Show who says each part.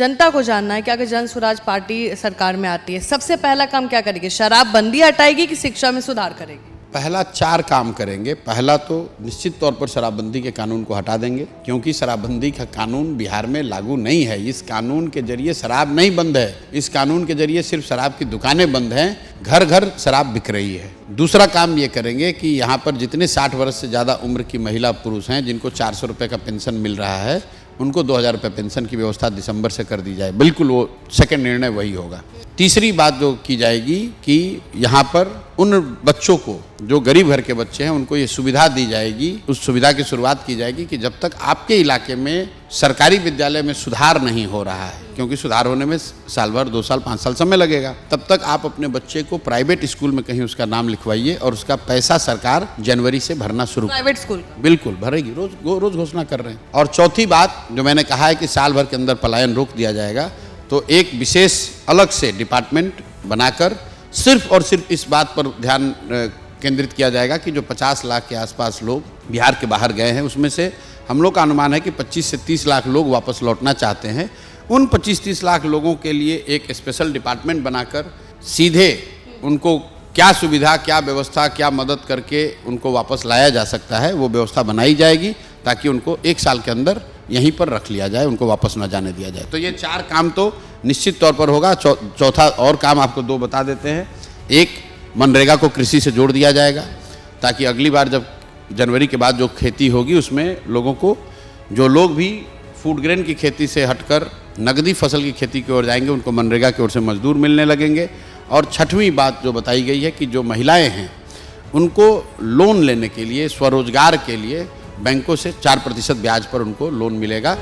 Speaker 1: जनता को जानना है कि अगर जन स्वराज पार्टी सरकार में आती है, सबसे पहला काम क्या करेगी? शराब बंदी हटाएगी कि शिक्षा में सुधार करेगी?
Speaker 2: पहला 4 काम करेंगे। पहला तो निश्चित तौर पर शराबबंदी के कानून को हटा देंगे, क्योंकि शराबबंदी का कानून बिहार में लागू नहीं है। इस कानून के जरिए शराब नहीं बंद है, इस कानून के जरिए सिर्फ शराब की दुकानें बंद हैं, घर घर शराब बिक रही है। दूसरा काम ये करेंगे कि यहाँ पर जितने 60 वर्ष से ज़्यादा उम्र की महिला पुरुष हैं, जिनको 400 रुपये का पेंशन मिल रहा है, उनको 2000 रुपये पेंशन की व्यवस्था दिसंबर से कर दी जाए। बिल्कुल वो सेकंड निर्णय वही होगा। तीसरी बात जो की जाएगी कि यहाँ पर उन बच्चों को, जो गरीब घर के बच्चे हैं, उनको ये सुविधा दी जाएगी। उस सुविधा की शुरुआत की जाएगी कि जब तक आपके इलाके में सरकारी विद्यालय में सुधार नहीं हो रहा है, क्योंकि सुधार होने में साल भर, 2 साल, 5 साल समय लगेगा, तब तक आप अपने बच्चे को प्राइवेट स्कूल में कहीं उसका नाम लिखवाइए और उसका पैसा सरकार जनवरी से भरना शुरू।
Speaker 1: प्राइवेट स्कूल
Speaker 2: बिल्कुल भरेगी, रोज घोषणा कर रहे हैं। और चौथी बात जो मैंने कहा है कि साल भर के अंदर पलायन रोक दिया जाएगा, तो एक विशेष अलग से डिपार्टमेंट बनाकर सिर्फ और सिर्फ इस बात पर ध्यान केंद्रित किया जाएगा कि जो 50 लाख के आसपास लोग बिहार के बाहर गए हैं, उसमें से हम लोग का अनुमान है कि 25 से 30 लाख लोग वापस लौटना चाहते हैं। उन 25-30 लाख लोगों के लिए एक स्पेशल डिपार्टमेंट बनाकर सीधे उनको क्या सुविधा, क्या व्यवस्था, क्या मदद करके उनको वापस लाया जा सकता है, वो व्यवस्था बनाई जाएगी, ताकि उनको 1 साल के अंदर यहीं पर रख लिया जाए, उनको वापस न जाने दिया जाए। तो ये 4 काम तो निश्चित तौर पर होगा। चौथा और काम आपको 2 बता देते हैं। एक, मनरेगा को कृषि से जोड़ दिया जाएगा, ताकि अगली बार जब जनवरी के बाद जो खेती होगी उसमें लोगों को, जो लोग भी फूड ग्रेन की खेती से हटकर नगदी फसल की खेती की ओर जाएंगे, उनको मनरेगा की ओर से मजदूर मिलने लगेंगे। और छठवीं बात जो बताई गई है कि जो महिलाएं हैं उनको लोन लेने के लिए, स्वरोजगार के लिए बैंकों से 4% ब्याज पर उनको लोन मिलेगा।